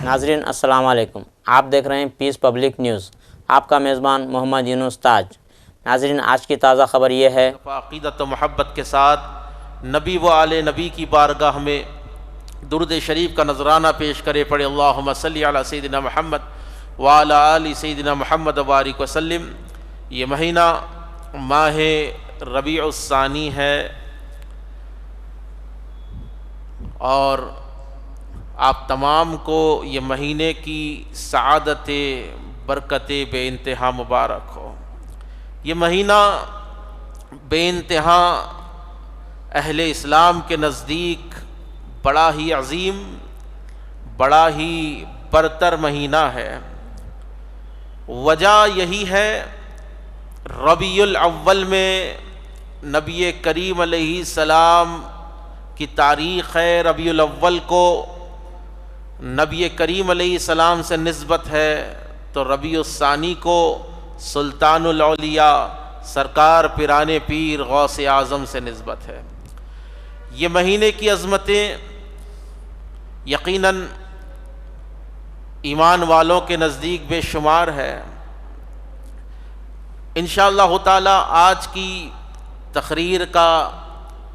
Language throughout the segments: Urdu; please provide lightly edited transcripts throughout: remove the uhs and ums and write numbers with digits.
ناظرین السلام علیکم، آپ دیکھ رہے ہیں پیس پبلک نیوز، آپ کا میزبان محمد یونس تاج۔ ناظرین آج کی تازہ خبر یہ ہے، عقیدت و محبت کے ساتھ نبی و آل نبی کی بارگاہ میں درود شریف کا نذرانہ پیش کرے، پڑھے اللہم صلی علی سیدنا محمد وعلی آل سیدنا محمد وبارک وسلم۔ یہ مہینہ ماہ ربیع الثانی ہے اور آپ تمام کو یہ مہینے کی سعادت برکت بے انتہا مبارک ہو۔ یہ مہینہ بے انتہا اہل اسلام کے نزدیک بڑا ہی عظیم، بڑا ہی برتر مہینہ ہے۔ وجہ یہی ہے، ربیع الاول میں نبی کریم علیہ السلام کی تاریخ ہے، ربیع الاول کو نبی کریم علیہ السلام سے نسبت ہے، تو ربیع الثانی کو سلطان الاولیاء سرکار پیران پیر غوث اعظم سے نسبت ہے۔ یہ مہینے کی عظمتیں یقیناً ایمان والوں کے نزدیک بے شمار ہے۔ انشاءاللہ تعالی آج کی تقریر کا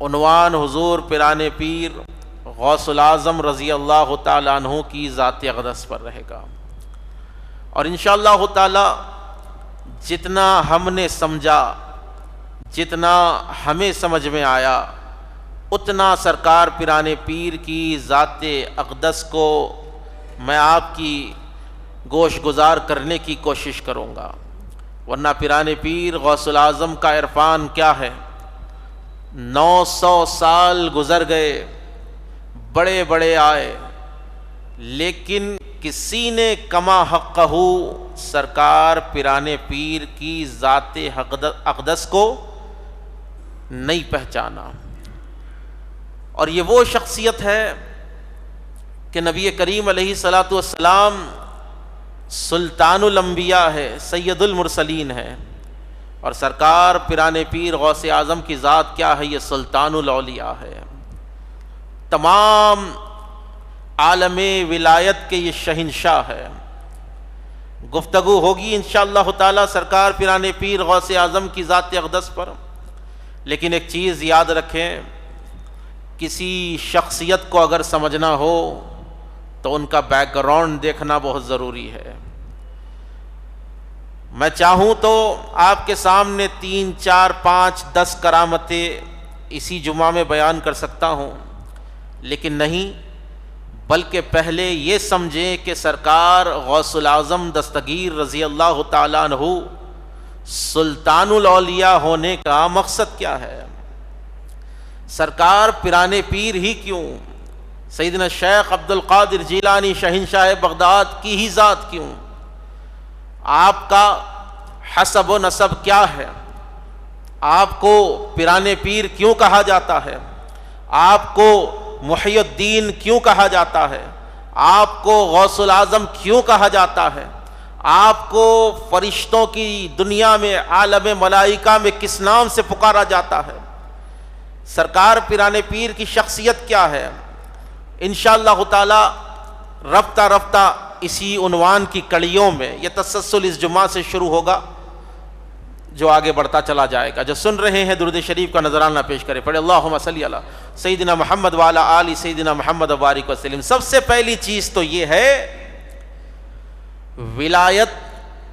عنوان حضور پیران پیر غوث الاعظم رضی اللہ تعالی عنہ کی ذات اقدس پر رہے گا، اور انشاءاللہ تعالی جتنا ہم نے سمجھا، جتنا ہمیں سمجھ میں آیا، اتنا سرکار پیران پیر کی ذات اقدس کو میں آپ کی گوش گزار کرنے کی کوشش کروں گا۔ ورنہ پیران پیر غوث الاعظم کا عرفان کیا ہے؟ 900 سال گزر گئے، بڑے بڑے آئے، لیکن کسی نے کما حقہ سرکار پیران پیر کی ذات اقدس کو نہیں پہچانا۔ اور یہ وہ شخصیت ہے کہ نبی کریم علیہ السلام سلطان الانبیاء ہے، سید المرسلین ہے، اور سرکار پیران پیر غوث اعظم کی ذات کیا ہے؟ یہ سلطان الاولیاء ہے۔ تمام عالم ولایت کے یہ شہنشاہ ہے۔ گفتگو ہوگی انشاءاللہ تعالی سرکار پیران پیر غوث اعظم کی ذات اقدس پر، لیکن ایک چیز یاد رکھیں، کسی شخصیت کو اگر سمجھنا ہو تو ان کا بیک گراؤنڈ دیکھنا بہت ضروری ہے۔ میں چاہوں تو آپ کے سامنے 3 4 5 10 کرامتیں اسی جمعہ میں بیان کر سکتا ہوں، لیکن نہیں، بلکہ پہلے یہ سمجھیں کہ سرکار غوث الاعظم دستگیر رضی اللہ تعالیٰ عنہ سلطان الاولیاء ہونے کا مقصد کیا ہے؟ سرکار پیران پیر ہی کیوں؟ سیدنا شیخ عبد القادر جیلانی شہنشاہ بغداد کی ہی ذات کیوں؟ آپ کا حسب و نسب کیا ہے؟ آپ کو پیران پیر کیوں کہا جاتا ہے؟ آپ کو محی الدین کیوں کہا جاتا ہے؟ آپ کو غوث الاعظم کیوں کہا جاتا ہے؟ آپ کو فرشتوں کی دنیا میں، عالم ملائکہ میں کس نام سے پکارا جاتا ہے؟ سرکار پیران پیر کی شخصیت کیا ہے؟ انشاءاللہ تعالی رفتہ رفتہ اسی عنوان کی کڑیوں میں یہ تسلسل اس جمعہ سے شروع ہوگا، جو آگے بڑھتا چلا جائے گا۔ جو سن رہے ہیں درود شریف کا نذرانہ پیش کرے، پڑھے اللہم صلی علی سیدنا محمد وعلی آل سیدنا محمد وبارک وسلم۔ سب سے پہلی چیز تو یہ ہے، ولایت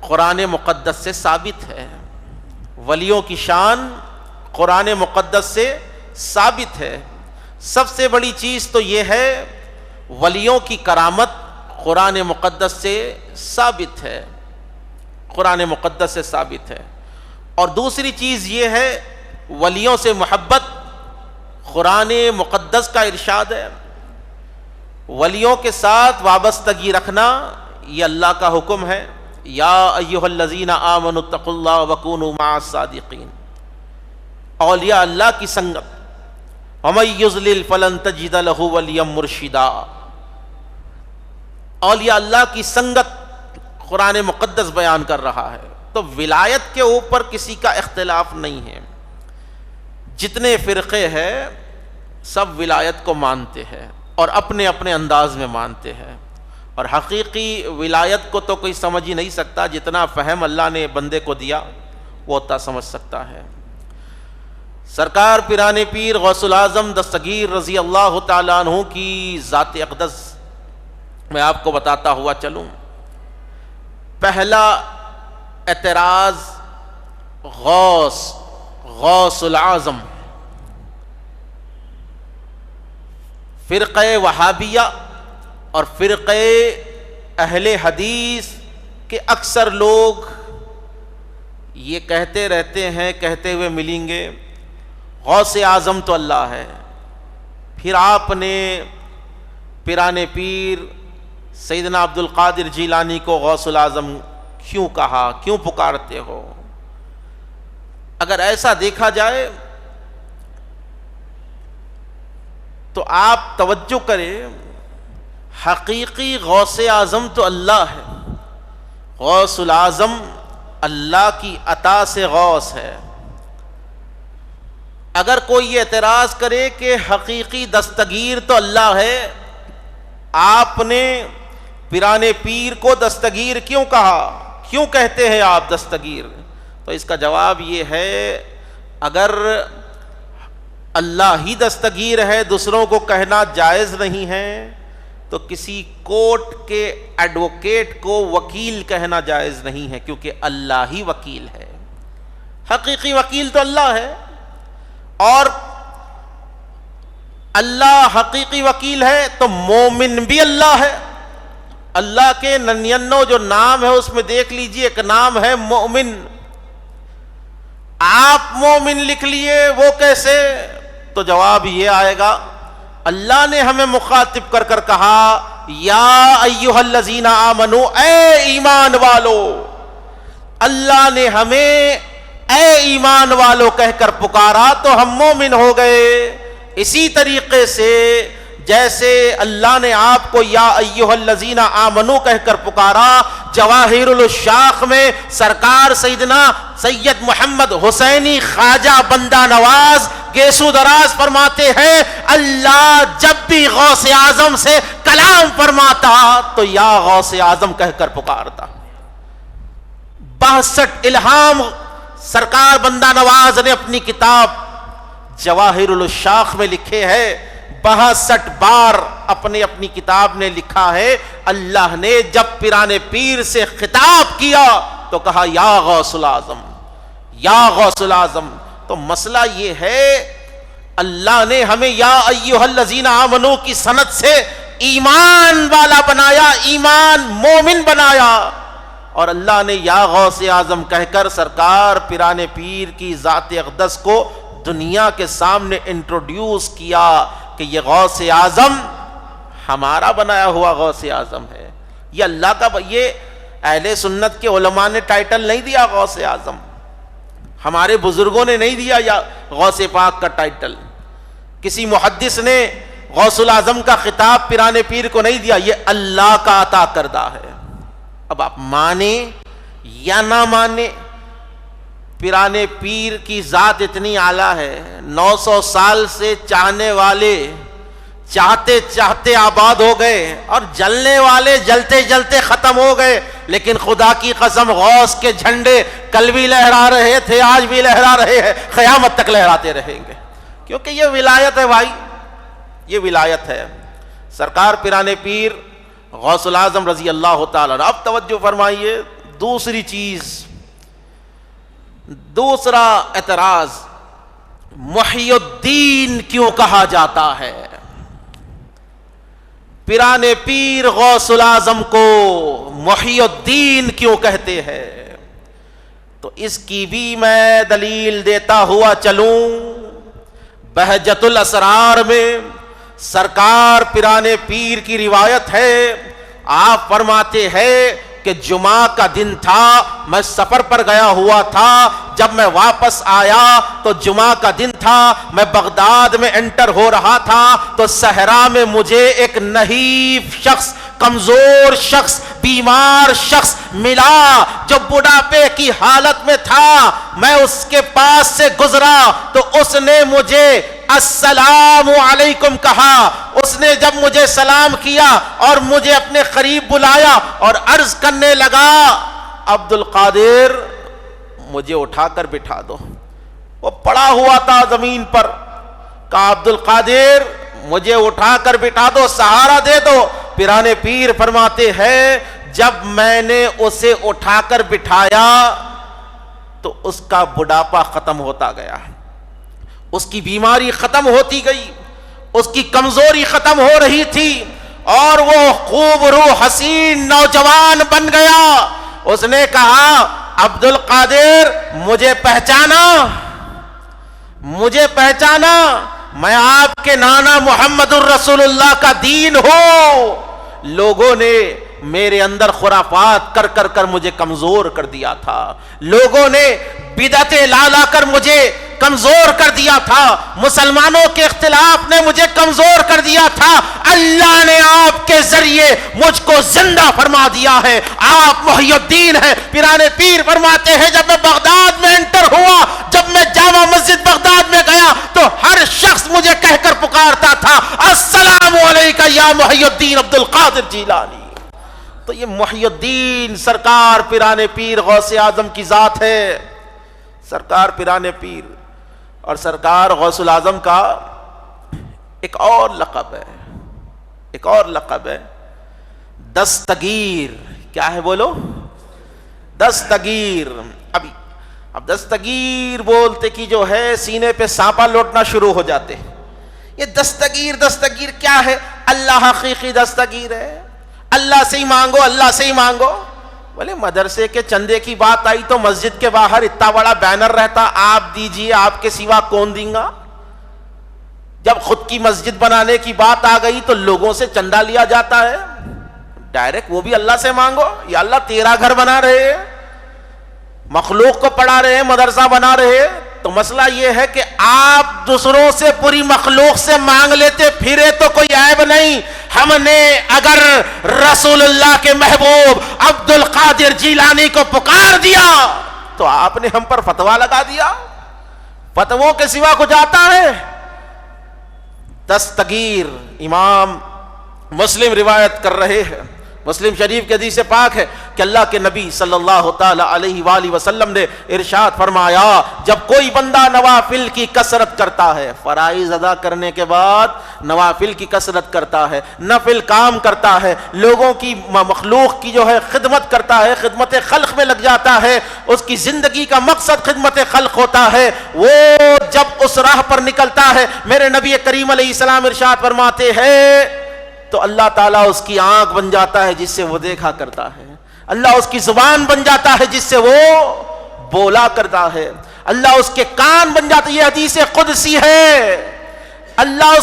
قرآن مقدس سے ثابت ہے، ولیوں کی شان قرآن مقدس سے ثابت ہے۔ سب سے بڑی چیز تو یہ ہے، ولیوں کی کرامت قرآن مقدس سے ثابت ہے، قرآن مقدس سے ثابت ہے۔ اور دوسری چیز یہ ہے، ولیوں سے محبت قرآن مقدس کا ارشاد ہے۔ ولیوں کے ساتھ وابستگی رکھنا یہ اللہ کا حکم ہے، یا ایھا الذین آمنوا اتقوا اللہ وکونوا مع الصادقین۔ اولیاء اللہ کی سنگت، ومن یضلل فلن تجد لہ ولیا مرشدا۔ اولیاء اللہ کی سنگت قرآن مقدس بیان کر رہا ہے، تو ولایت کے اوپر کسی کا اختلاف نہیں ہے۔ جتنے فرقے ہیں سب ولایت کو مانتے ہیں اور اپنے اپنے انداز میں مانتے ہیں، اور حقیقی ولایت کو تو کوئی سمجھ ہی نہیں سکتا، جتنا فہم اللہ نے بندے کو دیا وہ اتنا سمجھ سکتا ہے۔ سرکار پیران پیر غوث الاعظم دستگیر رضی اللہ تعالیٰ عنہ کی ذات اقدس میں آپ کو بتاتا ہوا چلوں۔ پہلا اعتراض غوث الاعظم فرقہ وہابیہ اور فرقہ اہل حدیث کے اکثر لوگ یہ کہتے رہتے ہیں، کہتے ہوئے ملیں گے غوث اعظم تو اللہ ہے، پھر آپ نے پیران پیر سیدنا عبد القادر جیلانی کو غوث الاعظم کیوں کہا، کیوں پکارتے ہو؟ اگر ایسا دیکھا جائے تو آپ توجہ کریں، حقیقی غوث اعظم تو اللہ ہے، غوث الاعظم اللہ کی عطا سے غوث ہے۔ اگر کوئی یہ اعتراض کرے کہ حقیقی دستگیر تو اللہ ہے، آپ نے پیران پیر کو دستگیر کیوں کہا، کیوں کہتے ہیں آپ دستگیر؟ تو اس کا جواب یہ ہے، اگر اللہ ہی دستگیر ہے، دوسروں کو کہنا جائز نہیں ہے، تو کسی کورٹ کے ایڈوکیٹ کو وکیل کہنا جائز نہیں ہے، کیونکہ اللہ ہی وکیل ہے۔ حقیقی وکیل تو اللہ ہے، اور اللہ حقیقی وکیل ہے تو مومن بھی اللہ ہے۔ اللہ کے 99 جو نام ہے اس میں دیکھ لیجئے ایک نام ہے مومن۔ آپ مومن لکھ لیے، وہ کیسے؟ تو جواب یہ آئے گا، اللہ نے ہمیں مخاطب کر کر کہا یا ایھا الذین آمنو، اے ایمان والو۔ اللہ نے ہمیں اے ایمان والو کہہ کر پکارا تو ہم مومن ہو گئے۔ اسی طریقے سے جیسے اللہ نے آپ کو یا ایھا الذین آمنو کہہ کر پکارا، جواہر الشاخ میں سرکار سیدنا سید محمد حسینی خواجہ بندہ نواز گیسو دراز فرماتے ہیں، اللہ جب بھی غوث اعظم سے کلام فرماتا تو یا غوث اعظم کہہ کر پکارتا۔ 62 الہام سرکار بندہ نواز نے اپنی کتاب جواہر الشاخ میں لکھے ہیں، 62 بار اپنی کتاب نے لکھا ہے، اللہ نے جب پیران پیر سے خطاب کیا تو کہا یا غوث الاعظم، یا غوث الاعظم۔ تو مسئلہ یہ ہے، اللہ نے ہمیں یا ایھا الذین آمنو کی سند سے ایمان والا بنایا، ایمان مومن بنایا، اور اللہ نے یا غوث اعظم کہہ کر سرکار پیران پیر کی ذات اقدس کو دنیا کے سامنے انٹروڈیوس کیا کہ یہ غوث اعظم ہمارا بنایا ہوا غوث اعظم ہے۔ یہ اللہ کا، یہ اہل سنت کے علماء نے ٹائٹل نہیں دیا غوث اعظم، ہمارے بزرگوں نے نہیں دیا یا غوث پاک کا ٹائٹل، کسی محدث نے غوث الاعظم کا خطاب پیران پیر کو نہیں دیا، یہ اللہ کا عطا کردہ ہے۔ اب آپ مانیں یا نہ مانیں، پیران پیر کی ذات اتنی اعلیٰ ہے، 900 سال سے چاہنے والے چاہتے چاہتے آباد ہو گئے، اور جلنے والے جلتے جلتے ختم ہو گئے، لیکن خدا کی قسم غوث کے جھنڈے کل بھی لہرا رہے تھے، آج بھی لہرا رہے ہیں، قیامت تک لہراتے رہیں گے، کیونکہ یہ ولایت ہے بھائی، یہ ولایت ہے۔ سرکار پیران پیر غوث الاعظم رضی اللہ تعالیٰ عنہ۔ اب توجہ فرمائیے، دوسری چیز، دوسرا اعتراض، محی الدین کیوں کہا جاتا ہے؟ پیران پیر غوث الاعظم کو محی الدین کیوں کہتے ہیں؟ تو اس کی بھی میں دلیل دیتا ہوا چلوں۔ بہجت الاسرار میں سرکار پیران پیر کی روایت ہے، آپ فرماتے ہیں کہ جمعہ کا دن تھا، میں سفر پر گیا ہوا تھا، جب میں واپس آیا تو جمعہ کا دن تھا، میں بغداد میں انٹر ہو رہا تھا تو صحرا میں مجھے ایک نحیف شخص، کمزور شخص، بیمار شخص ملا جو بڑھاپے کی حالت میں تھا۔ میں اس کے پاس سے گزرا تو اس نے مجھے السلام علیکم کہا، اس نے جب مجھے سلام کیا اور مجھے اپنے قریب بلایا اور عرض کرنے لگا عبد القادر مجھے اٹھا کر بٹھا دو، وہ پڑا ہوا تھا زمین پر، کہا عبد القادر مجھے اٹھا کر بٹھا دو، سہارا دے دو۔ پیران پیر فرماتے ہیں جب میں نے اسے اٹھا کر بٹھایا تو اس کا بڑھاپا ختم ہوتا گیا، اس کی بیماری ختم ہوتی گئی، اس کی کمزوری ختم ہو رہی تھی اور وہ خوب روح حسین نوجوان بن گیا۔ اس نے کہا عبد القادر مجھے پہچانا، مجھے پہچانا، میں آپ کے نانا محمد الرسول اللہ کا دین ہوں۔ لوگوں نے میرے اندر خرافات کر کر کر مجھے کمزور کر دیا تھا، لوگوں نے بدعتیں لا لا کر مجھے کمزور کر دیا تھا، مسلمانوں کے اختلاف نے مجھے کمزور کر دیا تھا، اللہ نے آپ کے ذریعے مجھ کو زندہ فرما دیا ہے، آپ محی الدین ہیں۔ پیران پیر فرماتے ہیں جب میں بغداد میں انٹر ہوا، جب میں جامع مسجد بغداد میں گیا تو ہر شخص مجھے کہہ کر پکارتا تھا السلام علیکہ یا محی الدین عبد القادر جیلانی۔ تو یہ محی الدین سرکار پیران پیر غوث اعظم کی ذات ہے، سرکار پیران پیر۔ اور سرکار غوث الاعظم کا ایک اور لقب ہے، ایک اور لقب ہے دستگیر۔ کیا ہے بولو؟ دستگیر۔ اب دستگیر بولتے کی جو ہے سینے پہ سانپا لوٹنا شروع ہو جاتے۔ یہ دستگیر، دستگیر کیا ہے؟ اللہ حقیقی دستگیر ہے، اللہ سے ہی مانگو، اللہ سے ہی مانگو۔ بولے مدرسے کے چندے کی بات آئی تو مسجد کے باہر اتنا بڑا بینر رہتا آپ دیجئے، آپ کے سوا کون دیں گا؟ جب خود کی مسجد بنانے کی بات آ گئی تو لوگوں سے چندہ لیا جاتا ہے ڈائریکٹ، وہ بھی اللہ سے مانگو۔ یا اللہ تیرا گھر بنا رہے ہیں، مخلوق کو پڑھا رہے ہیں، مدرسہ بنا رہے ہیں، تو مسئلہ یہ ہے کہ آپ دوسروں سے پوری مخلوق سے مانگ لیتے پھرے تو کوئی عیب نہیں۔ ہم نے اگر رسول اللہ کے محبوب عبد القادر جیلانی کو پکار دیا تو آپ نے ہم پر فتویٰ لگا دیا، فتووں کے سوا کچھ آتا ہے؟ دستگیر امام مسلم روایت کر رہے ہیں، مسلم شریف کے حدیث پاک ہے کہ اللہ کے نبی صلی اللہ تعالی علیہ وآلہ وسلم نے ارشاد فرمایا جب کوئی بندہ نوافل کی کثرت کرتا ہے، فرائض ادا کرنے کے بعد نوافل کی کثرت کرتا ہے، نفل کام کرتا ہے، لوگوں کی مخلوق کی جو ہے خدمت کرتا ہے، خدمت خلق میں لگ جاتا ہے، اس کی زندگی کا مقصد خدمت خلق ہوتا ہے، وہ جب اس راہ پر نکلتا ہے، میرے نبی کریم علیہ السلام ارشاد فرماتے ہیں تو اللہ تعالیٰ اس کی آنکھ بن جاتا ہے جس سے وہ دیکھا کرتا ہے، اللہ اس کی زبان بن جاتا ہے جس سے وہ بولا کرتا ہے، اللہ اس کے کان بن جاتا ہے، یہ حدیث قدسی ہے، اللہ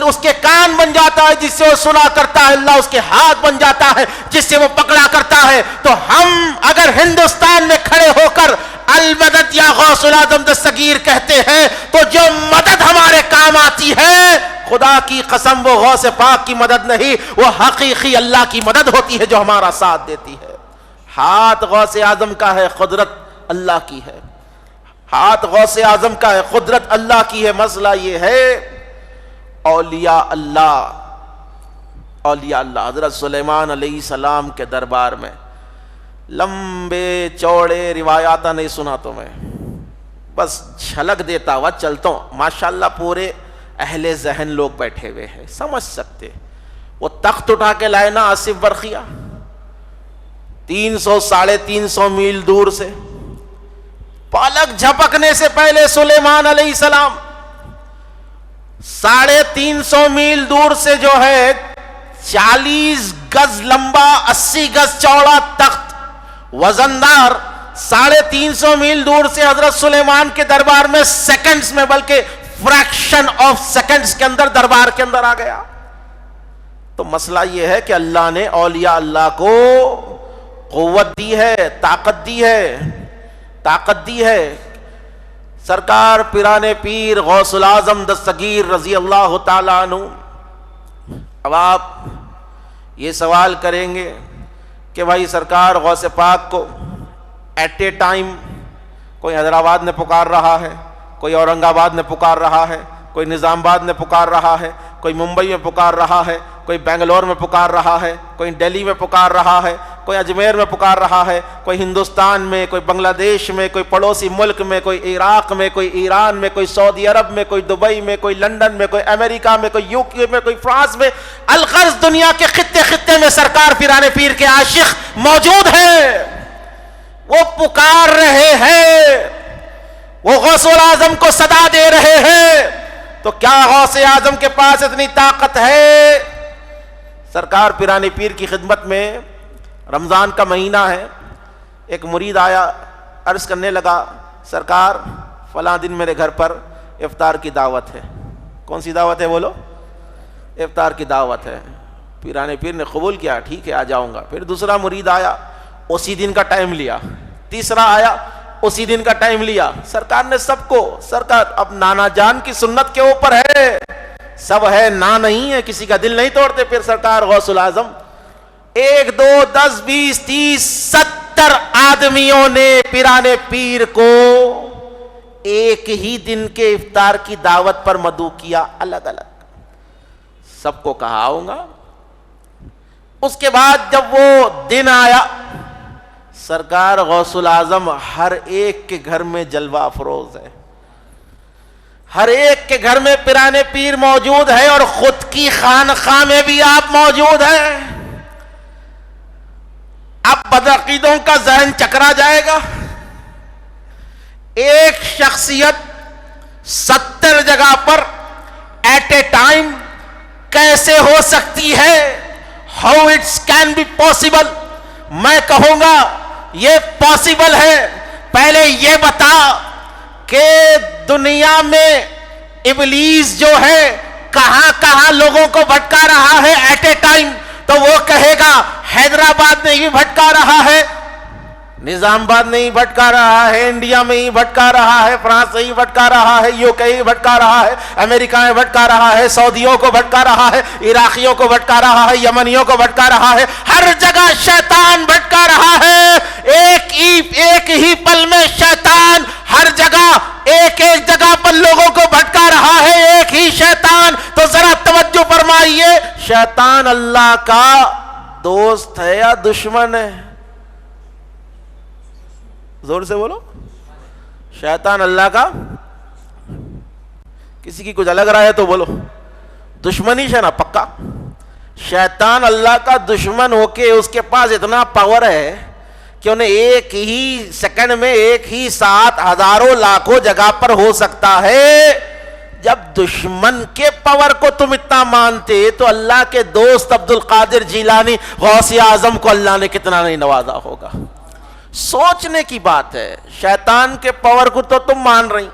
اس کے کان بن جاتا ہے جس سے وہ سنا کرتا ہے، اللہ اس کے ہاتھ بن جاتا ہے جس سے وہ پکڑا کرتا ہے۔ تو ہم اگر ہندوستان میں کھڑے ہو کر المدد یا غوث الاعظم دستگیر کہتے ہیں تو جو مدد ہمارے کام آتی ہے، خدا کی قسم وہ غوث پاک کی مدد نہیں، وہ حقیقی اللہ کی مدد ہوتی ہے جو ہمارا ساتھ دیتی ہے۔ ہاتھ غوث اعظم کا ہے، قدرت اللہ کی ہے، ہاتھ غوث اعظم کا ہے، قدرت اللہ کی ہے۔ مسئلہ یہ ہے اولیاء اللہ، اولیاء اللہ حضرت سلیمان علیہ السلام کے دربار میں لمبے چوڑے روایات نہیں سنا تو میں بس جھلک دیتا ہوا چلتا ہوں، ماشاءاللہ پورے اہل ذہن لوگ بیٹھے ہوئے ہیں، سمجھ سکتے۔ وہ تخت اٹھا کے لائے نا آصف برقیہ 300-350 میل دور سے، پالک جھپکنے سے پہلے سلیمان علیہ السلام 350 میل دور سے جو ہے 40 گز لمبا 80 گز چوڑا تخت وزندار 350 میل دور سے حضرت سلیمان کے دربار میں سیکنڈز میں بلکہ فریکشن آف سیکنڈز کے اندر دربار کے اندر آ گیا۔ تو مسئلہ یہ ہے کہ اللہ نے اولیاء اللہ کو قوت دی ہے، طاقت دی ہے، طاقت دی ہے۔ سرکار پیران پیر غوث الاعظم دستگیر رضی اللہ تعالیٰ عنہ، اب آپ یہ سوال کریں گے کہ بھائی سرکار غوث پاک کو ایٹ اے ٹائم کوئی حیدرآباد میں پکار رہا ہے، کوئی اورنگ آباد میں پکار رہا ہے، کوئی نظام آباد میں پکار رہا ہے، کوئی ممبئی میں پکار رہا ہے، کوئی بنگلور میں پکار رہا ہے، کوئی دہلی میں پکار رہا ہے، کوئی اجمیر میں پکار رہا ہے، کوئی ہندوستان میں، کوئی بنگلہ دیش میں، کوئی پڑوسی ملک میں، کوئی عراق میں، کوئی ایران میں، کوئی سعودی عرب میں، کوئی دبئی میں، کوئی لندن میں، کوئی امریکہ میں، کوئی یو کے میں، کوئی فرانس میں، الغرض دنیا کے خطے خطے میں سرکار پیران پیر کے عاشق موجود ہیں، وہ پکار رہے ہیں، وہ غوث الاعظم کو صدا دے رہے ہیں۔ تو کیا غوث اعظم کے پاس اتنی طاقت ہے؟ سرکار پیران پیر کی خدمت میں رمضان کا مہینہ ہے، ایک مرید آیا، عرض کرنے لگا سرکار فلاں دن میرے گھر پر افطار کی دعوت ہے۔ کون سی دعوت ہے بولو؟ افطار کی دعوت ہے۔ پیران پیر نے قبول کیا، ٹھیک ہے آ جاؤں گا۔ پھر دوسرا مرید آیا، اسی دن کا ٹائم لیا۔ تیسرا آیا، اسی دن کا ٹائم لیا۔ سرکار نے سب کو، سرکار اب نانا جان کی سنت کے اوپر ہے، سب ہے نا نہیں ہے، کسی کا دل نہیں توڑتے۔ پھر سرکار غوث الاعظم 1 2 10 20 30 70 آدمیوں نے پیران پیر کو ایک ہی دن کے افطار کی دعوت پر مدعو کیا، الگ الگ، سب کو کہا آؤں گا۔ اس کے بعد جب وہ دن آیا، سرکار غوث الاعظم ہر ایک کے گھر میں جلوہ افروز ہے، ہر ایک کے گھر میں پیران پیر موجود ہے، اور خود کی خانقاہ میں بھی آپ موجود ہیں۔ اب بدعقیدوں کا ذہن چکرا جائے گا، ایک شخصیت 70 جگہ پر ایٹ اے ٹائم کیسے ہو سکتی ہے؟ How it's can be possible? میں کہوں گا یہ پاسبل ہے۔ پہلے یہ بتا کہ دنیا میں ابلیس جو ہے کہاں کہاں لوگوں کو بھٹکا رہا ہے ایٹ اے ٹائم؟ تو وہ کہے گا حیدرآباد میں ہی بھٹکا رہا ہے، نظام آباد میں ہی بھٹکا رہا ہے، انڈیا میں ہی بھٹکا رہا ہے، فرانس میں ہی بھٹکا رہا ہے، یو کے ہی بھٹکا رہا ہے، امریکہ میں بھٹکا رہا ہے، سعودیوں کو بھٹکا رہا ہے، عراقیوں کو بھٹکا رہا ہے، یمنیوں کو بھٹکا رہا ہے، ہر جگہ شیطان بھٹکا رہا ہے۔ ایک ہی پل میں شیطان ہر جگہ ایک جگہ پر لوگوں کو بھٹکا رہا ہے، ایک ہی شیطان۔ تو ذرا توجہ فرمائیے، شیطان اللہ کا دوست ہے یا دشمن ہے؟ زور سے بولو۔ شیطان اللہ کا، کسی کی کچھ الگ رائے ہے تو بولو، دشمنی ہے نا پکا۔ شیطان اللہ کا دشمن ہو کے اس کے پاس اتنا پاور ہے کہ انہیں ایک ہی سیکنڈ میں، ایک ہی ساتھ ہزاروں لاکھوں جگہ پر ہو سکتا ہے۔ جب دشمن کے پاور کو تم اتنا مانتے تو اللہ کے دوست عبد القادر جیلانی غوث اعظم کو اللہ نے کتنا نہیں نوازا ہوگا۔ سوچنے کی بات ہے۔ شیطان کے پاور کو تو تم مان رہی،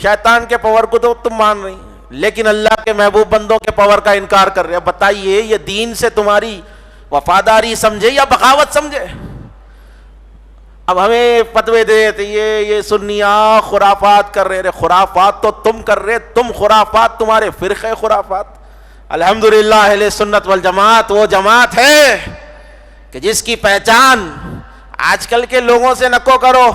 شیطان کے پاور کو تو تم مان رہی، لیکن اللہ کے محبوب بندوں کے پاور کا انکار کر رہے ہیں۔ بتائیے یہ دین سے تمہاری وفاداری سمجھے یا بغاوت سمجھے؟ اب ہمیں فتوے دے یہ سنیاں خرافات کر رہے، خرافات تو تم کر رہے، تم خرافات، تمہارے فرقے خرافات۔ الحمدللہ اہل سنت والجماعت وہ جماعت ہے کہ جس کی پہچان آج کل کے لوگوں سے نکو کرو۔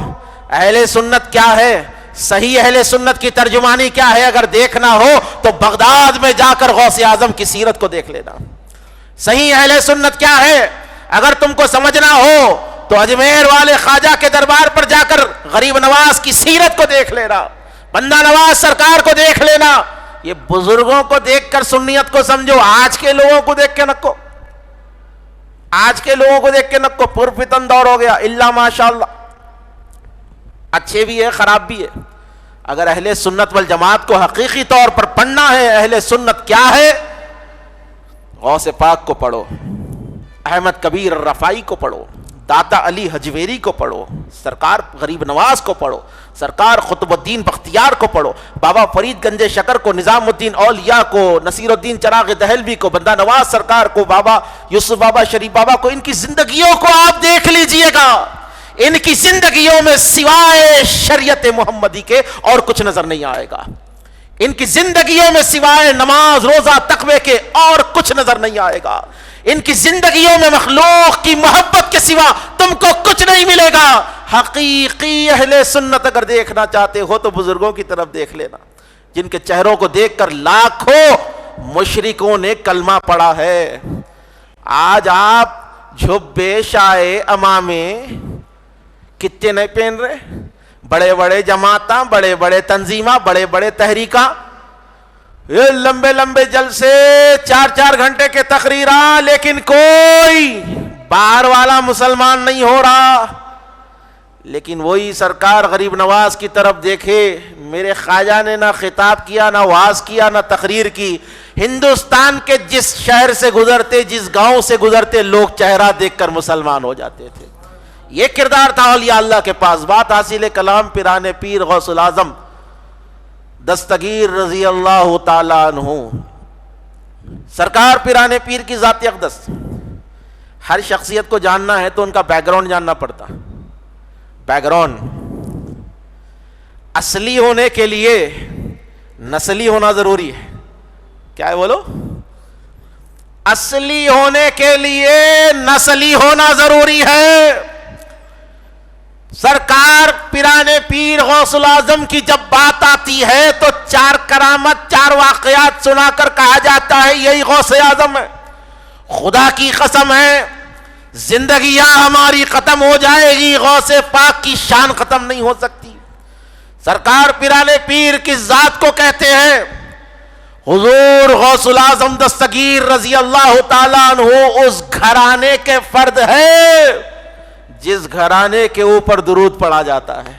اہل سنت کیا ہے؟ صحیح اہل سنت کی ترجمانی کیا ہے؟ اگر دیکھنا ہو تو بغداد میں جا کر غوث اعظم کی سیرت کو دیکھ لینا۔ صحیح اہل سنت کیا ہے؟ اگر تم کو سمجھنا ہو تو اجمیر والے خواجہ کے دربار پر جا کر غریب نواز کی سیرت کو دیکھ لینا، بندہ نواز سرکار کو دیکھ لینا۔ یہ بزرگوں کو دیکھ کر سنیت کو سمجھو، آج کے لوگوں کو دیکھ کے نکو، آج کے لوگوں کو دیکھ کے نکو۔ پرفتن دور ہو گیا، اللہ ماشاءاللہ، اچھے بھی ہے خراب بھی ہے۔ اگر اہل سنت والجماعت کو حقیقی طور پر پڑھنا ہے، اہل سنت کیا ہے، غوث پاک کو پڑھو، احمد کبیر رفائی کو پڑھو، داتا علی حجویری کو پڑھو، سرکار غریب نواز کو پڑھو، سرکار قطب الدین بختیار کو پڑھو، بابا فرید گنج شکر کو، نظام الدین اولیاء کو، نصیر الدین چراغ دہلوی کو، بندہ نواز سرکار کو، بابا یوسف بابا شریف بابا کو۔ ان کی زندگیوں کو آپ دیکھ لیجئے گا، ان کی زندگیوں میں سوائے شریعت محمدی کے اور کچھ نظر نہیں آئے گا۔ ان کی زندگیوں میں سوائے نماز روزہ تقوی کے اور کچھ نظر نہیں آئے گا۔ ان کی زندگیوں میں مخلوق کی محبت کے سوا تم کو کچھ نہیں ملے گا۔ حقیقی اہل سنت اگر دیکھنا چاہتے ہو تو بزرگوں کی طرف دیکھ لینا۔ جن کے چہروں کو دیکھ کر لاکھوں مشرکوں نے کلمہ پڑھا ہے. آج آپ جھبے شائے امامے کتنے نہیں پہن رہے؟ بڑے بڑے جماعتاں، بڑے بڑے تنظیماں، بڑے بڑے تحریکاں، یہ لمبے لمبے جلسے، 4 گھنٹے کے تقریراں، لیکن کوئی باہر والا مسلمان نہیں ہو رہا. لیکن وہی سرکار غریب نواز کی طرف دیکھے، میرے خواجہ نے نہ خطاب کیا، نہ واز کیا، نہ تقریر کی. ہندوستان کے جس شہر سے گزرتے، جس گاؤں سے گزرتے، لوگ چہرہ دیکھ کر مسلمان ہو جاتے تھے. یہ کردار تھا اولیاء اللہ کے پاس. بات حاصل کلام پیران پیر غوث الاعظم دستگیر رضی اللہ تعالیٰ عنہ. سرکار پیران پیر کی ذات اقدس، ہر شخصیت کو جاننا ہے تو ان کا بیک گراؤنڈ جاننا پڑتا. بیک گراؤنڈ اصلی ہونے کے لیے نسلی ہونا ضروری ہے. کیا ہے بولو؟ اصلی ہونے کے لیے نسلی ہونا ضروری ہے. سرکار پیران پیر غوث الاعظم کی جب بات آتی ہے تو 4 کرامت، 4 واقعات سنا کر کہا جاتا ہے یہی غوث اعظم ہے. خدا کی قسم ہے، زندگیاں ہماری ختم ہو جائے گی، غوث پاک کی شان ختم نہیں ہو سکتی. سرکار پیران پیر کی ذات کو کہتے ہیں حضور غوث الاعظم دستگیر رضی اللہ تعالیٰ عنہ اس گھرانے کے فرد ہے جس گھرانے کے اوپر درود پڑھا جاتا ہے.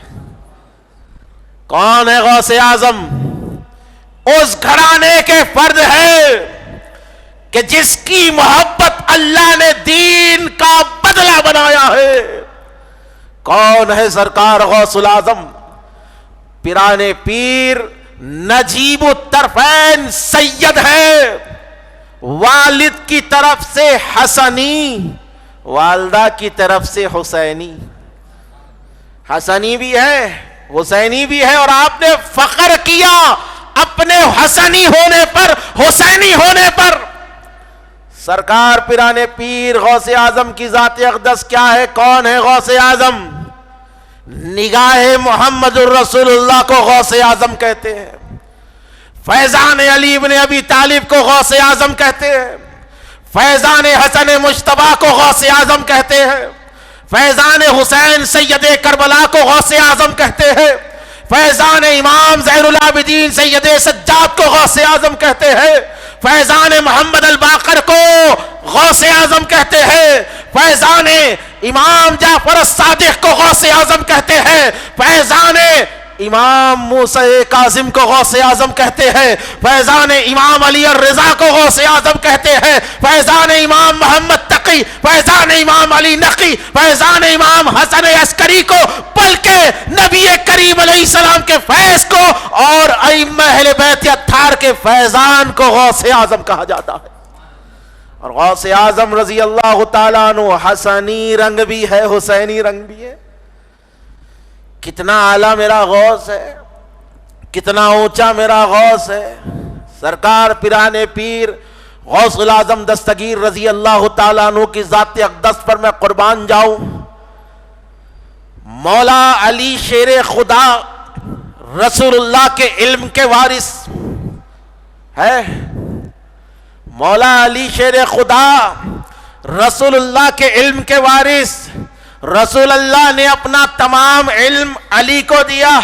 کون ہے غوث اعظم؟ اس گھرانے کے فرد ہے کہ جس کی محبت اللہ نے دین کا بدلہ بنایا ہے. کون ہے سرکار غوث الاعظم؟ پیران پیر نجیب الطرفین سید ہے. والد کی طرف سے حسنی، والدہ کی طرف سے حسینی. حسنی بھی ہے، حسینی بھی ہے، اور آپ نے فخر کیا اپنے حسنی ہونے پر، حسینی ہونے پر. سرکار پیران پیر غوث اعظم کی ذات اقدس کیا ہے؟ کون ہے غوث اعظم؟ نگاہ محمد الرسول اللہ کو غوث اعظم کہتے ہیں. فیضان علی بن ابی طالب کو غوث اعظم کہتے ہیں. فیضان حسن مجتبیٰ کو غوث اعظم کہتے ہیں. فیضان حسین سید کربلا کو غوث اعظم کہتے ہیں. فیضان امام زین العابدین سید سجاد کو غوث اعظم کہتے ہیں. فیضان محمد الباقر کو غوث اعظم کہتے ہیں. فیضان امام جعفر الصادق کو غوث اعظم کہتے ہیں. فیضان امام موسیٰ کاظم کو غوث اعظم کہتے ہیں. فیضان امام علی الرضا کو غوث اعظم کہتے ہیں. فیضان امام محمد تقی، فیضان امام علی نقی، فیضان امام حسن عسکری کو، بلکہ نبی کریم علیہ السلام کے فیض کو اور ائمہ اہل بیت اطہار کے فیضان کو غوث اعظم کہا جاتا ہے. اور غوث اعظم رضی اللہ تعالیٰ عنہ حسنی رنگ بھی ہے، حسینی رنگ بھی ہے. کتنا اعلیٰ میرا غوث ہے، کتنا اونچا میرا غوث ہے. سرکار پیران پیر غوث الاعظم دستگیر رضی اللہ تعالیٰ عنہ کی ذات اقدس پر میں قربان جاؤں. مولا علی شیر خدا رسول اللہ کے علم کے وارث ہے. مولا علی شیر خدا رسول اللہ کے علم کے وارث. رسول اللہ نے اپنا تمام علم علی کو دیا.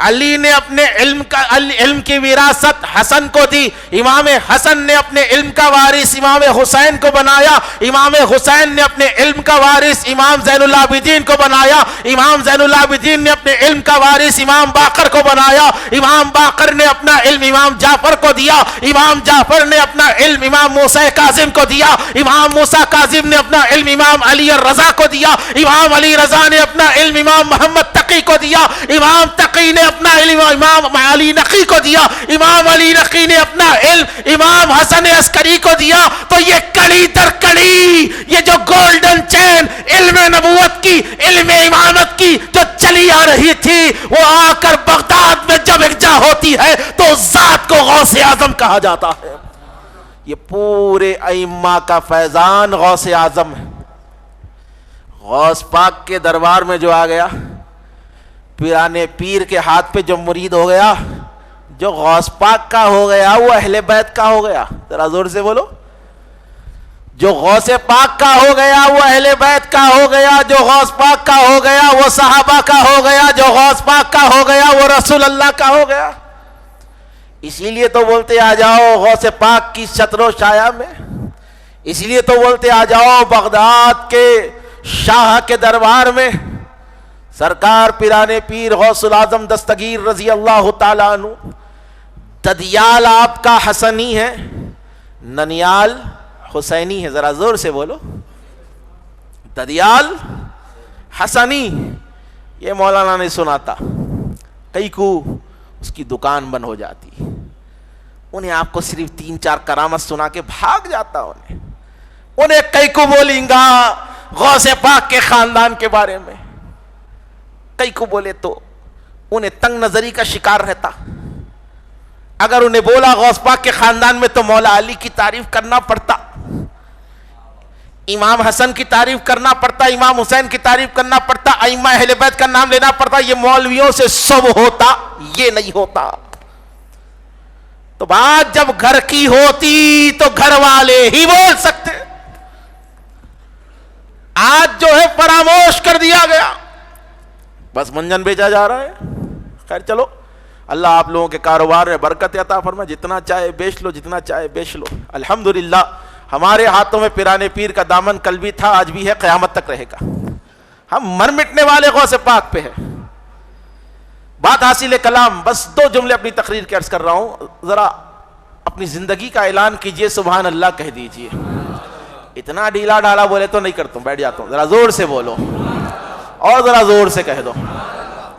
علی نے اپنے علم کی وراثت حسن کو دی. امام حسن نے اپنے علم کا وارث امام حسین کو بنایا. امام حسین نے اپنے علم کا وارث امام زین العابدین کو بنایا. امام زین العابدین نے اپنے علم کا وارث امام باقر کو بنایا. امام باقر نے اپنا علم امام جعفر کو دیا. امام جعفر نے اپنا علم امام موسیٰ کاظم کو دیا. امام موسیٰ کاظم نے اپنا علم امام علی الرضا کو دیا. امام علی رضا نے اپنا علم امام محمد تقی کو دیا. امام تقی نے اپنا علم امام علی نقی کو دیا. امام علی نقی نے اپنا علم امام حسن عسکری کو دیا. تو یہ کڑی در کڑی، یہ جو گولڈن چین علم نبوت کی، علم امامت کی جو چلی آ رہی تھی، وہ آ کر بغداد میں جب اکجا ہوتی ہے تو اس ذات کو غوث اعظم کہا جاتا ہے. یہ پورے ائمہ کا فیضان غوث اعظم ہے. غوث پاک کے دربار میں جو آ گیا، پیران پیر کے ہاتھ پہ جو مرید ہو گیا، جو غوث پاک کا ہو گیا وہ اہل بیت کا ہو گیا؟ ذرا زور سے بولو. جو غوث پاک کا ہو گیا وہ اہل بیت کا ہو گیا، جو غوث پاک کا ہو گیا وہ صحابہ کا ہو گیا، جو غوث پاک کا ہو گیا وہ رسول اللہ کا ہو گیا. اسی لیے تو بولتے آ جاؤ غوث پاک کی چھتر و چھایا میں، اس لیے تو بولتے آ جاؤ بغداد کے شاہ کے دربار میں. سرکار پیرانے پیر غوث العظم دستگیر رضی اللہ تعالیٰ عنہ، ددیال آپ کا حسنی ہے، ننیال حسینی ہے. ذرا زور سے بولو. ددیال حسنی، یہ مولانا نے سناتا، کئی کو اس کی دکان بند ہو جاتی، انہیں آپ کو صرف 3-4 کرامت سنا کے بھاگ جاتا. انہیں کئی کو بولیں گا غوث پاک کے خاندان کے بارے میں، کئی کو بولے تو انہیں تنگ نظری کا شکار رہتا. اگر انہیں بولا غوث پاک کے خاندان میں تو مولا علی کی تعریف کرنا پڑتا، امام حسن کی تعریف کرنا پڑتا، امام حسین کی تعریف کرنا پڑتا، ائمہ اہل بیت کا نام لینا پڑتا. یہ مولویوں سے سب ہوتا، یہ نہیں ہوتا. تو بات جب گھر کی ہوتی تو گھر والے ہی بول سکتے. آج جو ہے فراموش کر دیا گیا، بس منجن بیچا جا رہا ہے. خیر چلو، اللہ آپ لوگوں کے کاروبار میں برکت عطا فرمائے. جتنا چاہے بیچ لو، جتنا چاہے بیچ لو. الحمدللہ ہمارے ہاتھوں میں پیرانے پیر کا دامن کل بھی تھا، آج بھی ہے، قیامت تک رہے گا. ہم مر مٹنے والے غوث پاک پہ ہے. بات حاصل کلام، بس 2 جملے اپنی تقریر کے عرض کر رہا ہوں. ذرا اپنی زندگی کا اعلان کیجئے، سبحان اللہ کہہ دیجئے. اتنا ڈھیلا ڈھالا بولے تو نہیں کرتا ہوں، بیٹھ جاتا ہوں. ذرا زور سے بولو اور ذرا زور سے کہہ دو.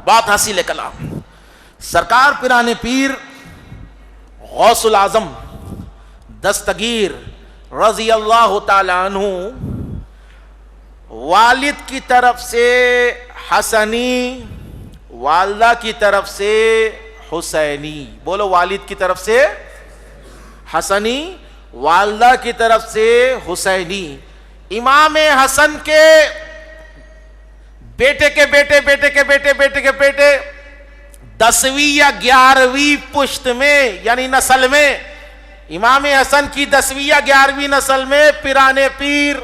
بات حاصل کلام، سرکار پیرانے پیر غوث العظم دستگیر رضی اللہ تعالی عنہ والد کی طرف سے حسنی، والدہ کی طرف سے حسینی. بولو، والد کی طرف سے حسنی، والدہ کی طرف سے حسینی. امام حسن کے بیٹے کے بیٹے، بیٹے کے بیٹے، بیٹے کے بیٹے 10ویں یا 11ویں پشت میں، یعنی نسل میں، امام حسن کی 10ویں یا 11ویں نسل میں پیرانے پیر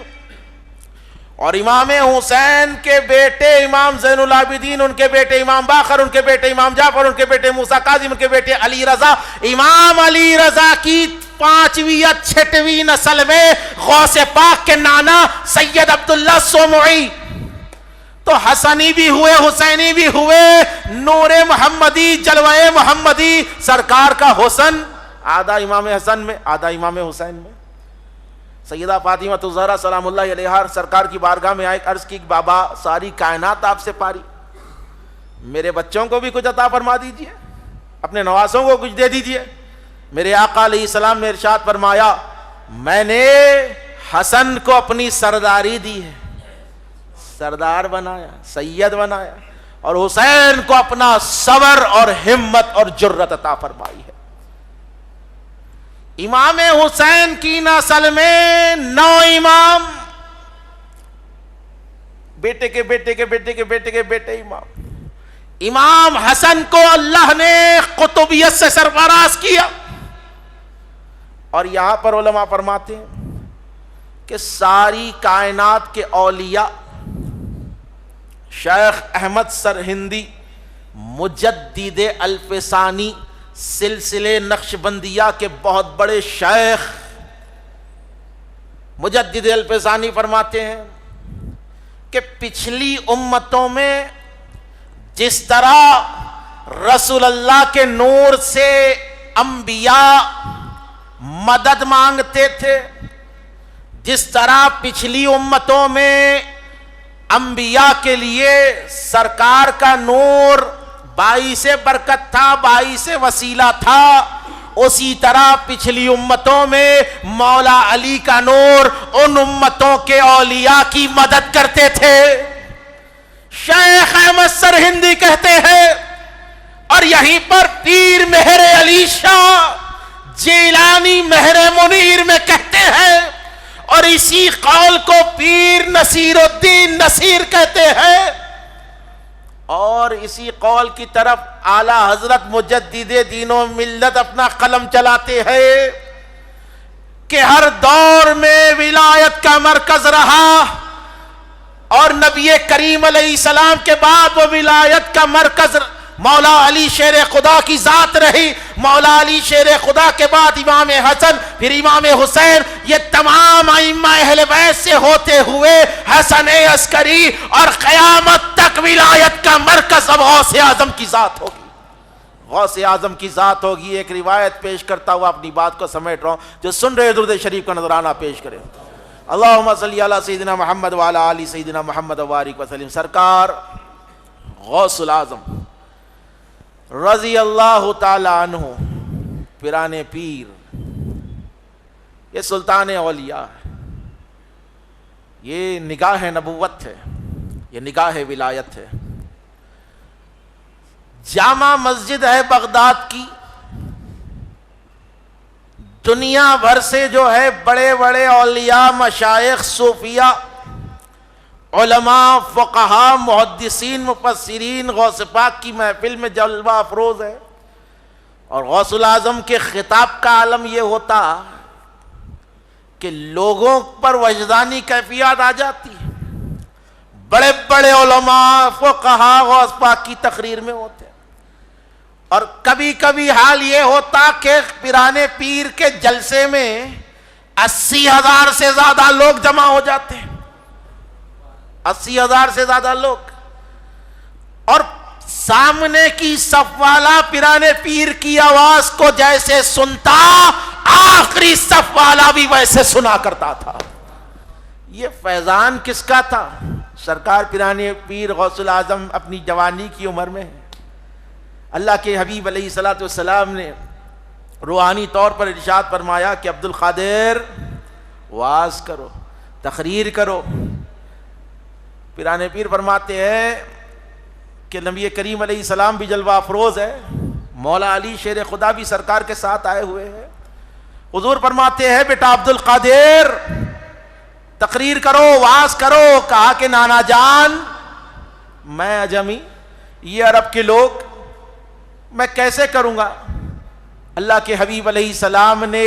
اور امام حسین کے بیٹے امام زین العابدین، ان کے بیٹے امام باقر، ان کے بیٹے امام جعفر، ان کے بیٹے موسیٰ کاظم، ان کے بیٹے علی رضا. امام علی رضا کی 5ویں یا 6ویں نسل میں غوث پاک کے نانا سید عبداللہ سومعی. تو حسنی بھی ہوئے، حسینی بھی ہوئے. نور محمدی، جلوہ محمدی، سرکار کا حسن آدھا امام حسن میں، آدھا امام حسین میں. سیدہ فاطمہ الزہرا سلام اللہ علیہا سرکار کی بارگاہ میں آئے، عرض کی بابا ساری کائنات آپ سے پاری، میرے بچوں کو بھی کچھ عطا فرما دیجئے، اپنے نواسوں کو کچھ دے دیجئے. میرے آقا علیہ السلام نے ارشاد فرمایا، میں نے حسن کو اپنی سرداری دی ہے، سردار بنایا، سید بنایا، اور حسین کو اپنا صبر اور ہمت اور جرت عطا فرمائی ہے. امام حسین کی نسل میں 9 امام، بیٹے کے بیٹے کے بیٹے کے بیٹے کے بیٹے امام. امام حسن کو اللہ نے قطبیت سے سرفراز کیا. اور یہاں پر علماء فرماتے ہیں کہ ساری کائنات کے اولیاء، شیخ احمد سرہندی مجدد الفسانی سلسلے نقشبندیہ کے بہت بڑے شیخ، مجدد الفسانی فرماتے ہیں کہ پچھلی امتوں میں جس طرح رسول اللہ کے نور سے انبیاء مدد مانگتے تھے، جس طرح پچھلی امتوں میں انبیاء کے لیے سرکار کا نور باعث برکت تھا، باعث وسیلہ تھا، اسی طرح پچھلی امتوں میں مولا علی کا نور ان امتوں کے اولیاء کی مدد کرتے تھے. شیخ احمد سرہندی کہتے ہیں، اور یہیں پر پیر مہر علی شاہ جیلانی مہر منیر میں کہتے ہیں، اور اسی قول کو پیر نصیر الدین نصیر کہتے ہیں اور اسی قول کی طرف اعلی حضرت مجدد دین و ملت اپنا قلم چلاتے ہیں کہ ہر دور میں ولایت کا مرکز رہا اور نبی کریم علیہ السلام کے بعد وہ ولایت کا مرکز مولا علی شیر خدا کی ذات رہی. مولا علی شیر خدا کے بعد امام حسن، پھر امام حسین، یہ تمام ائمہ اہل بیت سے ہوتے ہوئے حسن عسکری، اور قیامت تک ولایت کا مرکز اب غوث اعظم کی ذات ہوگی. غوث اعظم کی ذات ہوگی. ایک روایت پیش کرتا ہوا اپنی بات کو سمیٹ رہا ہوں. جو سن رہے درود شریف کا نذرانہ پیش کریں. اللہم صلی علی سیدنا محمد وعلی آل سیدنا محمد وبارک وسلم. سرکار غوث الاعظم رضی اللہ تعالی عنہ پیران پیر، یہ سلطان اولیاء ہے، یہ نگاہ نبوت ہے، یہ نگاہ ولایت ہے. جامع مسجد ہے بغداد کی، دنیا بھر سے جو ہے بڑے بڑے اولیاء، مشائخ، صوفیاء، علماء، فقہاء، محدثین، مفسرین غوث پاک کی محفل میں جلوہ افروز ہے. اور غوث الاعظم کے خطاب کا عالم یہ ہوتا کہ لوگوں پر وجدانی کیفیات آ جاتی. بڑے بڑے علماء، فقہاء غوث پاک کی تقریر میں ہوتے، اور کبھی کبھی حال یہ ہوتا کہ پیران پیر کے جلسے میں 80,000 سے زیادہ لوگ جمع ہو جاتے ہیں. 80,000 سے زیادہ لوگ، اور سامنے کی صف والا پیران پیر کی آواز کو جیسے سنتا، آخری صف والا بھی ویسے سنا کرتا تھا. یہ فیضان کس کا تھا؟ سرکار پیران پیر غوث الاعظم اپنی جوانی کی عمر میں، اللہ کے حبیب علیہ الصلوۃ والسلام نے روحانی طور پر ارشاد فرمایا کہ عبد القادر واز کرو، تقریر کرو. پیران پیر فرماتے ہیں کہ نبی کریم علیہ السلام بھی جلوہ افروز ہے، مولا علی شیر خدا بھی سرکار کے ساتھ آئے ہوئے ہیں. حضور فرماتے ہیں بیٹا عبد القادر تقریر کرو، واز کرو. کہا کہ نانا جان میں عجمی، یہ عرب کے لوگ، میں کیسے کروں گا؟ اللہ کے حبیب علیہ السلام نے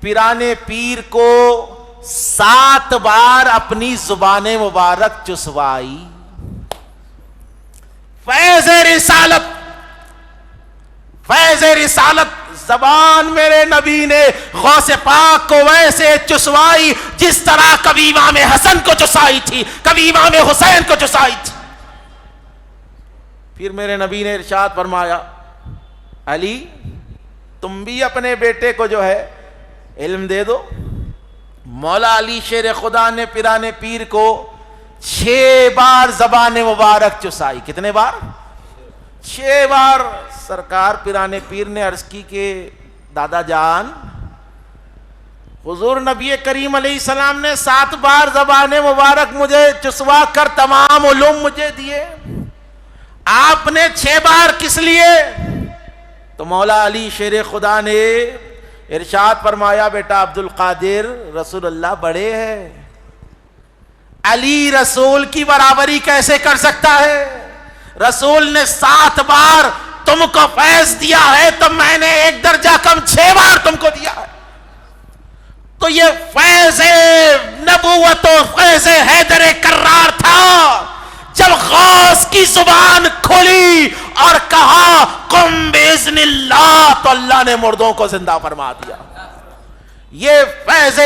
پیران پیر کو 7 بار اپنی زبان مبارک چسوائی. فیض رسالت، فیض رسالت زبان میرے نبی نے غوث پاک کو ویسے چسوائی جس طرح کبھی امام حسن کو چسائی تھی، کبھی امام حسین کو چسائی تھی. پھر میرے نبی نے ارشاد فرمایا علی تم بھی اپنے بیٹے کو جو ہے علم دے دو. مولا علی شیر خدا نے پیران پیر کو 6 بار زبان مبارک چسائی. کتنے بار؟ 6 بار. سرکار پیران پیر نے عرض کی کہ دادا جان، حضور نبی کریم علیہ السلام نے 7 بار زبان مبارک مجھے چسوا کر تمام علوم مجھے دیے، آپ نے 6 بار کس لیے؟ تو مولا علی شیر خدا نے ارشاد فرمایا بیٹا عبد القادر رسول اللہ بڑے ہیں، علی رسول کی برابری کیسے کر سکتا ہے؟ رسول نے 7 بار تم کو فیض دیا ہے تو میں نے 1 درجہ کم 6 بار تم کو دیا ہے. تو یہ فیض نبوت و فیض حیدر کرار تھا جب غوث کی زبان کھلی اور کہا قم باذن اللہ، تو اللہ نے مردوں کو زندہ فرما دیا. یہ فیض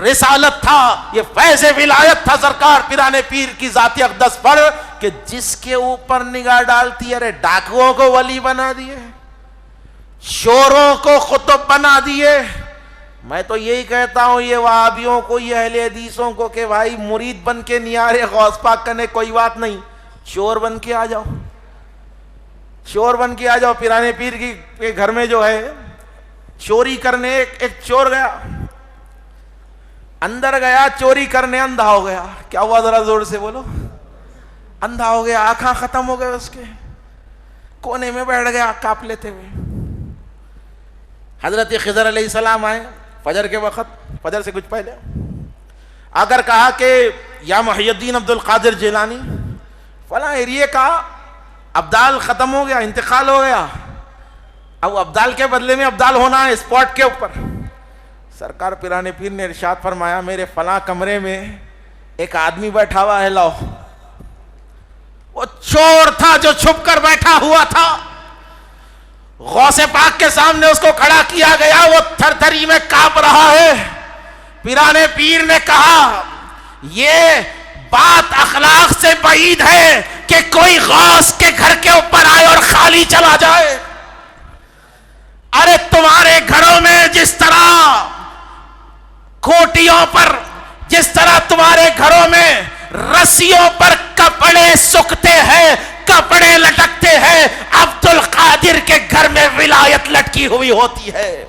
رسالت تھا، یہ فیض ولایت تھا سرکار پیران پیر کی ذات اقدس پر کہ جس کے اوپر نگاہ ڈالتی. ارے ڈاکوؤں کو ولی بنا دیے، شوروں کو قطب بنا دیے. میں تو یہی کہتا ہوں یہ وہابیوں کو، یہ اہل حدیثوں کو کہ بھائی مرید بن کے نہیں آ رہے غوث پاک کرنے، کوئی بات نہیں، شور بن کے آ جاؤ، شور بن کے آ جاؤ. پیران پیر کے گھر میں جو ہے چوری کرنے ایک چور گیا، اندر گیا چوری کرنے، اندھا ہو گیا. کیا ہوا ذرا زور سے بولو؟ اندھا ہو گیا، آنکھاں ختم ہو گئے، اس کے کونے میں بیٹھ گیا کاپ لیتے ہوئے. حضرت خضر علیہ السلام آئے فجر کے وقت، فجر سے کچھ پہلے، اگر کہا کہ یا محی الدین عبد القادر جیلانی فلاں ایریے کا ابدال ختم ہو گیا، انتقال ہو گیا، اب ابدال کے بدلے میں ابدال ہونا ہے اسپاٹ کے اوپر۔ سرکار پیران پیر نے ارشاد فرمایا میرے فلاں کمرے میں ایک آدمی بیٹھا ہوا ہے، لاؤ۔ وہ چور تھا جو چھپ کر بیٹھا ہوا تھا، غوث پاک کے سامنے اس کو کھڑا کیا گیا، وہ تھر تھری میں کانپ رہا ہے۔ پیران پیر نے کہا یہ بات اخلاق سے بعید ہے کہ کوئی غوث کے گھر کے اوپر آئے اور خالی چلا جائے۔ ارے تمہارے گھروں میں جس طرح کھوٹیوں پر، جس طرح تمہارے گھروں میں رسیوں پر کپڑے سکھتے ہیں، کپڑے لٹکتے ہیں، عبد القادر کے گھر میں ولایت لٹکی ہوئی ہوتی ہے،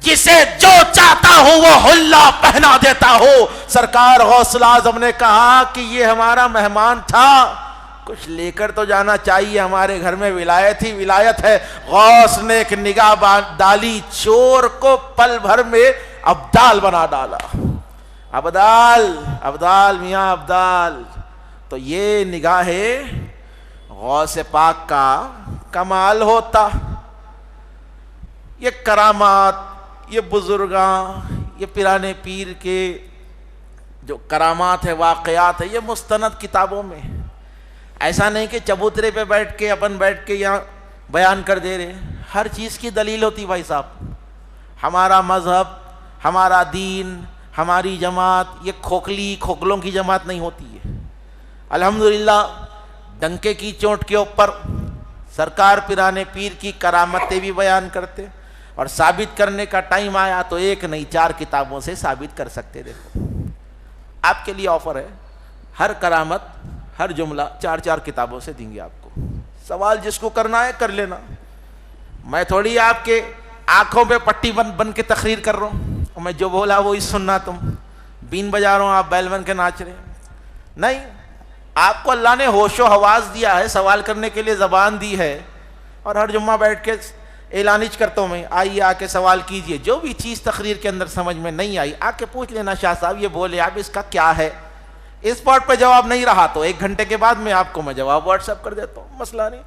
جسے جو چاہتا ہوں وہ حلہ پہنا دیتا ہوں۔ سرکار غوث اعظم نے کہا کہ یہ ہمارا مہمان تھا، کچھ لے کر تو جانا چاہیے، ہمارے گھر میں ولایت ہی ولایت ہے۔ غوث نے ایک نگاہ ڈالی، چور کو پل بھر میں ابدال بنا ڈالا۔ ابدال، ابدال، میاں ابدال۔ تو یہ نگاہ غوث پاک کا کمال ہوتا۔ یہ کرامات، یہ بزرگاں، یہ پیران پیر کے جو کرامات ہے، واقعات ہے، یہ مستند کتابوں میں، ایسا نہیں کہ چبوترے پہ بیٹھ کے یہاں بیان کر دے رہے۔ ہر چیز کی دلیل ہوتی بھائی صاحب۔ ہمارا مذہب، ہمارا دین، ہماری جماعت یہ کھوکھلوں کی جماعت نہیں ہوتی ہے۔ الحمدللہ ڈنکے کی چوٹ کے اوپر سرکار پیران پیر کی کرامتیں بھی بیان کرتے، اور ثابت کرنے کا ٹائم آیا تو ایک نہیں 4 کتابوں سے ثابت کر سکتے۔ دیکھو آپ کے لیے آفر ہے، ہر کرامت، ہر جملہ 4 کتابوں سے دیں گے آپ کو۔ سوال جس کو کرنا ہے کر لینا، میں تھوڑی آپ کے آنکھوں پہ پٹی بن کے تقریر کر رہا ہوں، اور میں جو بولا وہی سننا، تم بین بجا رہا ہوں آپ بیل بن کے ناچ رہے ہیں۔ نہیں، آپ کو اللہ نے ہوش و حواس دیا ہے، سوال کرنے کے لیے زبان دی ہے، اور ہر جمعہ بیٹھ کے اعلانج کرتا ہوں میں، آئیے آ کے سوال کیجئے، جو بھی چیز تقریر کے اندر سمجھ میں نہیں آئی آ کے پوچھ لینا، شاہ صاحب یہ بولے آپ اس کا کیا ہے۔ اس پارٹ پہ جواب نہیں رہا تو 1 گھنٹے کے بعد میں آپ کو جواب واٹس ایپ کر دیتا ہوں، مسئلہ نہیں۔